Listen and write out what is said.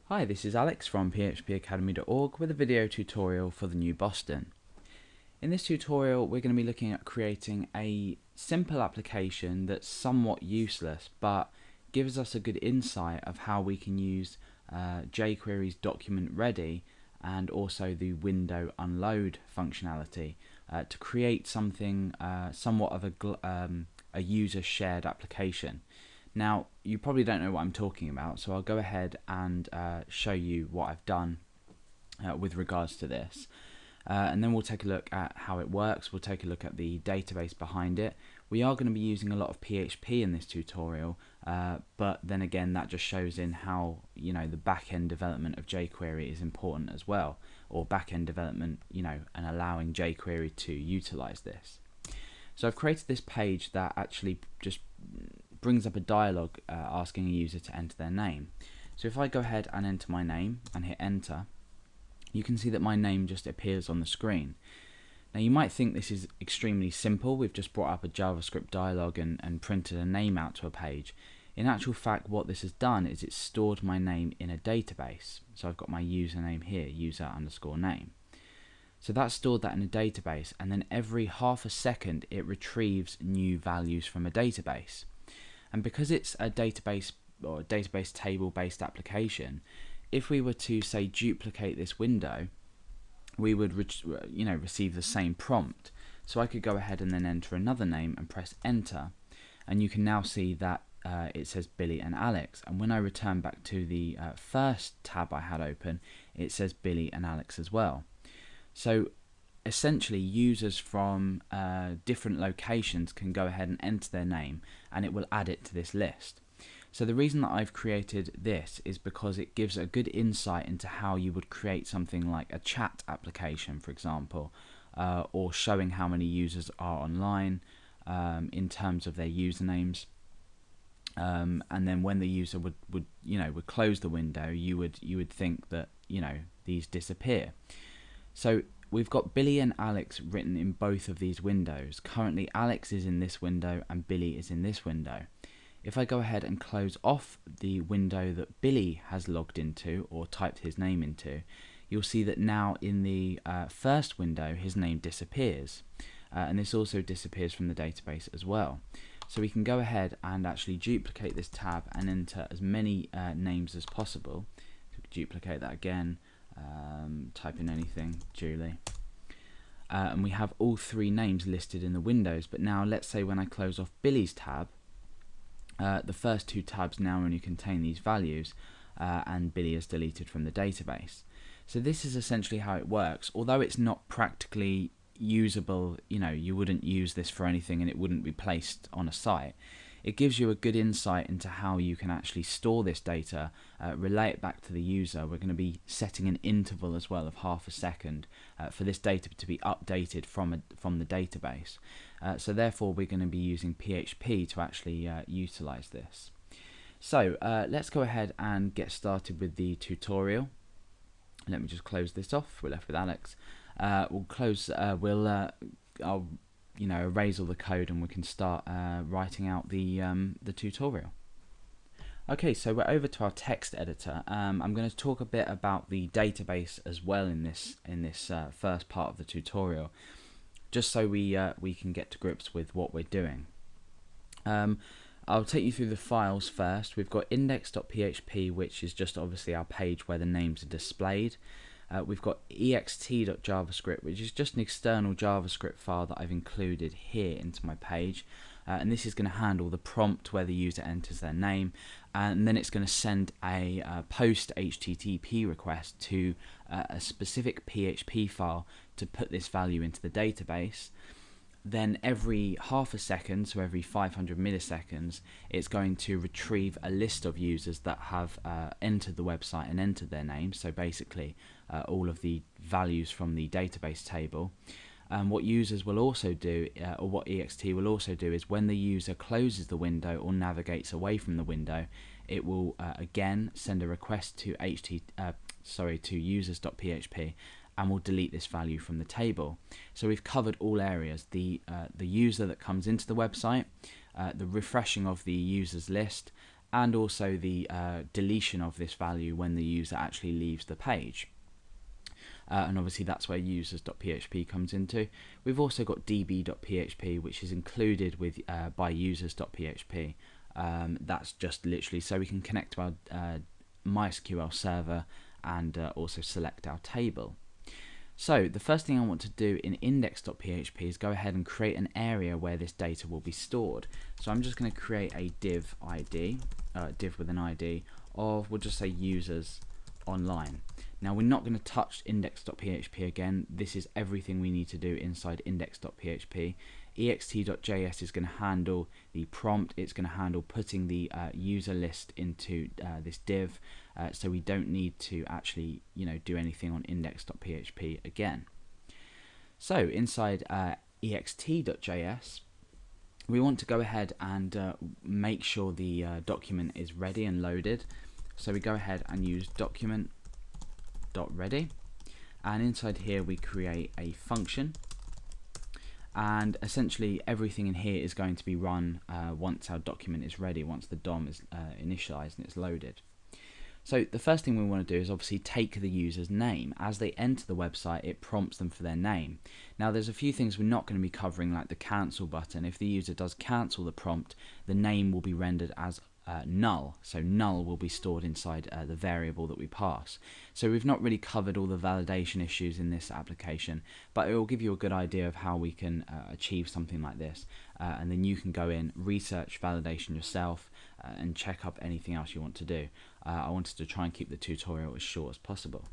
Hi, this is Alex from phpacademy.org with a video tutorial for the new Boston. In this tutorial we're going to be looking at creating a simple application that's somewhat useless but gives us a good insight of how we can use jQuery's document ready and also the window unload functionality to create something somewhat of a user shared application. Now, you probably don't know what I'm talking about, so I'll go ahead and show you what I've done with regards to this. And then we'll take a look at how it works. We'll take a look at the database behind it. We are going to be using a lot of PHP in this tutorial, but then again that just shows in how the back-end development of jQuery is important as well, or back-end development, and allowing jQuery to utilize this. So I've created this page that actually just brings up a dialog asking a user to enter their name. So if I go ahead and enter my name and hit enter, you can see that my name just appears on the screen. Now you might think this is extremely simple. We've just brought up a JavaScript dialog and printed a name out to a page. In actual fact, what this has done is it's stored my name in a database. So I've got my username here, user_name. So that's stored that in a database, and then every half a second it retrieves new values from a database. And because it's a database or a database table based application, if we were to say duplicate this window, we would receive the same prompt. So I could go ahead and then enter another name and press enter, and you can now see that it says Billy and Alex, and when I return back to the first tab I had open, it says Billy and Alex as well. So essentially users from different locations can go ahead and enter their name and it will add it to this list. So the reason that I've created this is because it gives a good insight into how you would create something like a chat application, for example, or showing how many users are online in terms of their usernames. And then when the user would close the window, you would think that these disappear. So we've got Billy and Alex written in both of these windows. Currently Alex is in this window and Billy is in this window. If I go ahead and close off the window that Billy has logged into or typed his name into, you'll see that now in the first window his name disappears, and this also disappears from the database as well. So we can go ahead and actually duplicate this tab and enter as many names as possible. So duplicate that again. Type in anything, Julie, and we have all three names listed in the windows. But now let's say when I close off Billy's tab, the first two tabs now only contain these values, and Billy is deleted from the database. So this is essentially how it works. Although it's not practically usable, you wouldn't use this for anything and it wouldn't be placed on a site. It gives you a good insight into how you can actually store this data, relay it back to the user. We're going to be setting an interval as well of half a second for this data to be updated from the database. So therefore we're going to be using PHP to actually utilize this. So let's go ahead and get started with the tutorial. Let me just close this off. We're left with Alex. We'll close. I'll erase all the code and we can start writing out the tutorial. Okay, so we're over to our text editor. I'm going to talk a bit about the database as well in this first part of the tutorial, just so we can get to grips with what we're doing. I'll take you through the files first. We've got index.php, which is just obviously our page where the names are displayed. We've got ext.javascript, which is just an external JavaScript file that I've included here into my page, and this is going to handle the prompt where the user enters their name, and then it's going to send a post HTTP request to a specific PHP file to put this value into the database. Then every half a second, so every 500 milliseconds, it's going to retrieve a list of users that have entered the website and entered their name, so basically all of the values from the database table. What users will also do, or what ext will also do, is when the user closes the window or navigates away from the window, it will again send a request to users.php, and we'll delete this value from the table. So we've covered all areas: the user that comes into the website, the refreshing of the users list, and also the deletion of this value when the user actually leaves the page. And obviously that's where users.php comes into. We've also got db.php, which is included with by users.php. That's just literally so we can connect to our MySQL server and also select our table. So the first thing I want to do in index.php is go ahead and create an area where this data will be stored. So I'm just going to create a div ID, div with an ID of, we'll just say users online. Now we're not going to touch index.php again. This is everything we need to do inside index.php. ext.js is going to handle the prompt. It's going to handle putting the user list into this div, so we don't need to actually do anything on index.php again. So inside ext.js, we want to go ahead and make sure the document is ready and loaded. So we go ahead and use document.ready, and inside here we create a function, and essentially everything in here is going to be run once our document is ready, once the DOM is initialized and it's loaded. So the first thing we want to do is obviously take the user's name. As they enter the website, it prompts them for their name. Now there's a few things we're not going to be covering, like the cancel button. If the user does cancel the prompt, the name will be rendered as null, so null will be stored inside the variable that we pass. So we've not really covered all the validation issues in this application, but it will give you a good idea of how we can achieve something like this, and then you can go in, research validation yourself, and check up anything else you want to do. I wanted to try and keep the tutorial as short as possible.